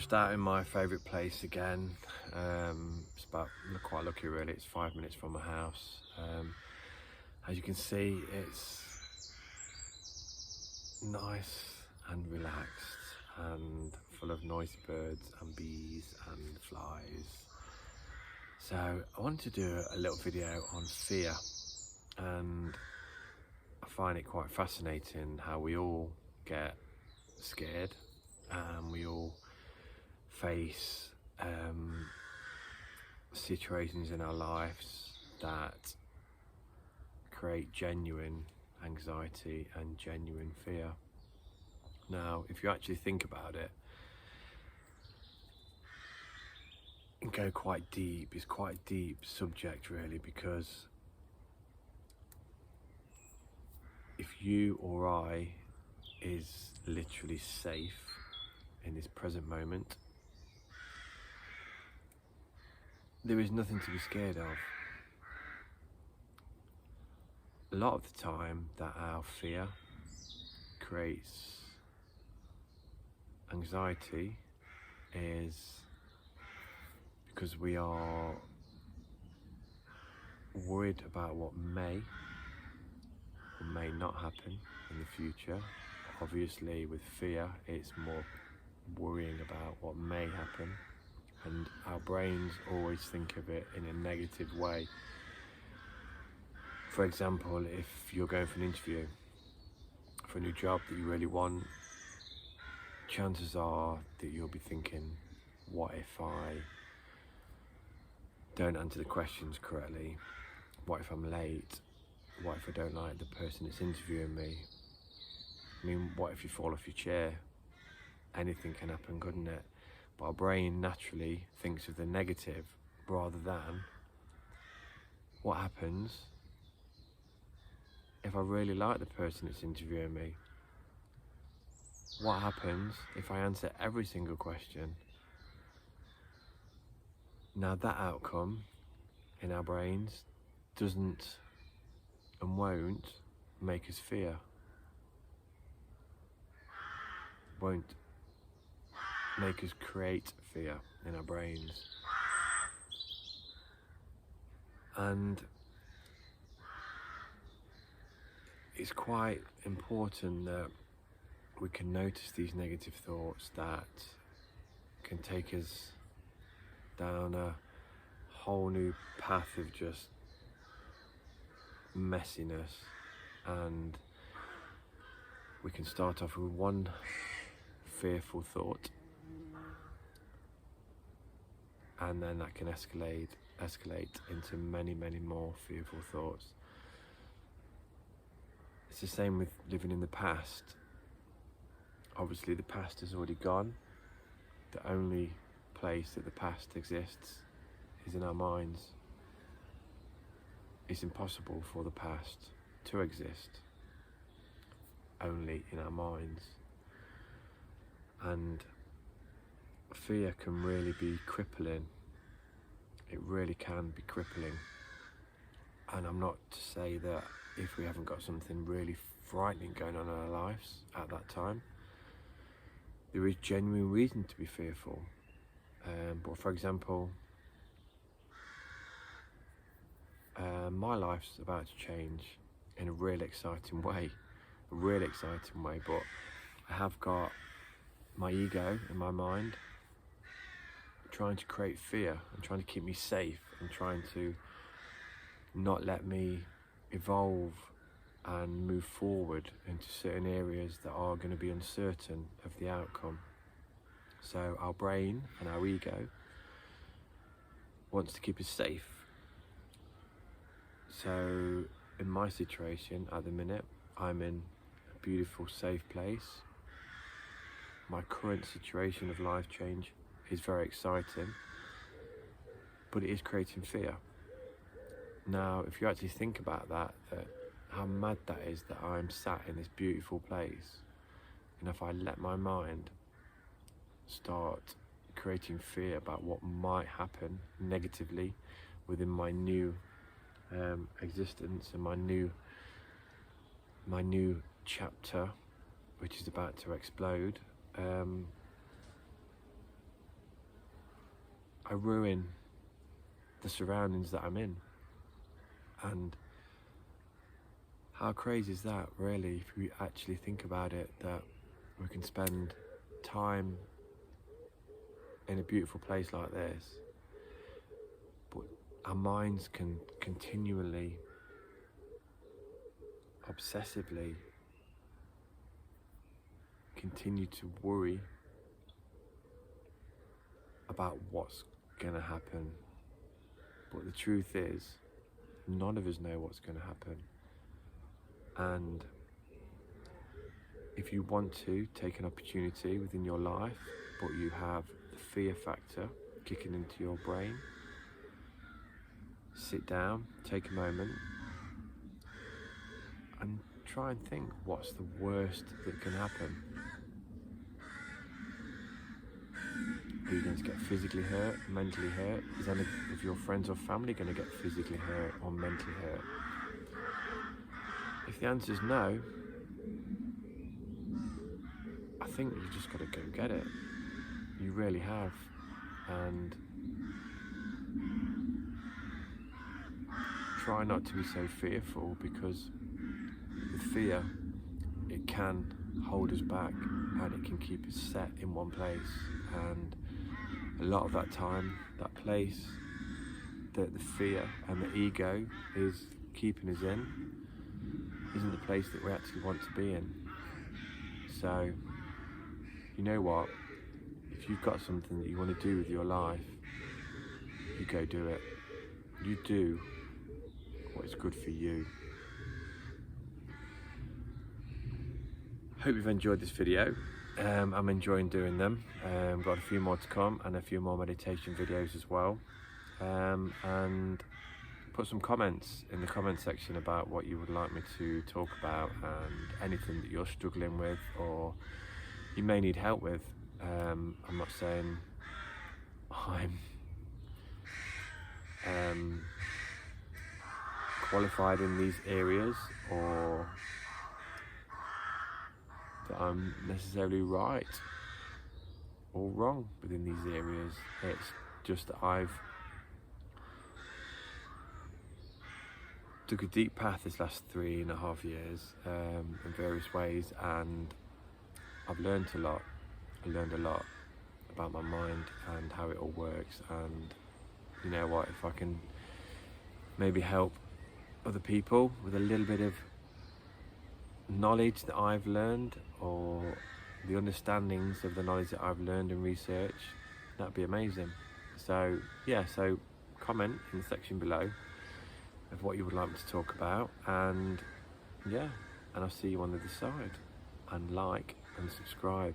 just out in my favourite place again. It's about, I'm quite lucky really, it's 5 minutes from my house. As you can see, it's nice and relaxed and full of noisy birds and bees and flies. So I wanted to do a little video on fear, and I find it quite fascinating how we all get scared and we all face situations in our lives that create genuine anxiety and genuine fear. Now, if you actually think about it and go quite deep, it's quite a deep subject really, because if you or I is literally safe in this present moment, there is nothing to be scared of. A lot of the time that our fear creates anxiety is because we are worried about what may or may not happen in the future. Obviously with fear it's more worrying about what may happen, and our brains always think of it in a negative way. For example, if you're going for an interview for a new job that you really want, chances are that you'll be thinking, what if I don't answer the questions correctly? What if I'm late? What if I don't like the person that's interviewing me? I mean, what if you fall off your chair? Anything can happen, couldn't it? But our brain naturally thinks of the negative rather than what happens if I really like the person that's interviewing me? What happens if I answer every single question? Now that outcome in our brains doesn't and won't make us fear. Won't make us create fear in our brains. And it's quite important that we can notice these negative thoughts that can take us down a whole new path of just messiness. And we can start off with one fearful thought, and then that can escalate into many more fearful thoughts. It's the same with living in the past. Obviously the past has already gone. The only place that the past exists is in our minds. It's impossible for the past to exist only in our minds. And fear can really be crippling. It really can be crippling. And I'm not to say that if we haven't got something really frightening going on in our lives at that time, there is genuine reason to be fearful. But for example, my life's about to change in a really exciting way, but I have got my ego in my mind trying to create fear and trying to keep me safe and trying to not let me evolve and move forward into certain areas that are going to be uncertain of the outcome. So our brain and our ego wants to keep us safe. So in my situation at the minute, I'm in a beautiful, safe place. My current situation of life change is very exciting, but it is creating fear. Now, if you actually think about that, how mad that is that I'm sat in this beautiful place, and if I let my mind start creating fear about what might happen negatively within my new existence and my new chapter, which is about to explode, I ruin the surroundings that I'm in. And how crazy is that, really, if you actually think about it, that we can spend time in a beautiful place like this, but our minds can continually, obsessively continue to worry about what's gonna happen. But the truth is, none of us know what's gonna happen. And if you want to take an opportunity within your life, but you have the fear factor kicking into your brain, sit down, take a moment, and try and think, what's the worst that can happen? Are you going to get physically hurt, mentally hurt? Is any of your friends or family going to get physically hurt or mentally hurt? If the answer is no, I think you just got to go get it. You really have. And try not to be so fearful, because with fear, it can hold us back and it can keep us set in one place. And a lot of that time, that place that the fear and the ego is keeping us in isn't the place that we actually want to be in. So, you know what? If you've got something that you want to do with your life, you go do it. You do what is good for you. Hope you've enjoyed this video. I'm enjoying doing them. Got a few more to come and a few more meditation videos as well. And put some comments in the comment section about what you would like me to talk about, and anything that you're struggling with or you may need help with. I'm not saying I'm qualified in these areas or that I'm necessarily right or wrong within these areas. It's just that I've took a deep path this last 3.5 years in various ways, and I've learned a lot. I learned a lot about my mind and how it all works, and you know what, if I can maybe help other people with a little bit of knowledge that I've learned, or the understandings of the knowledge that I've learned and researched, that'd be amazing. So yeah, so comment in the section below of what you would like me to talk about, and yeah, and I'll see you on the other side, and like and subscribe.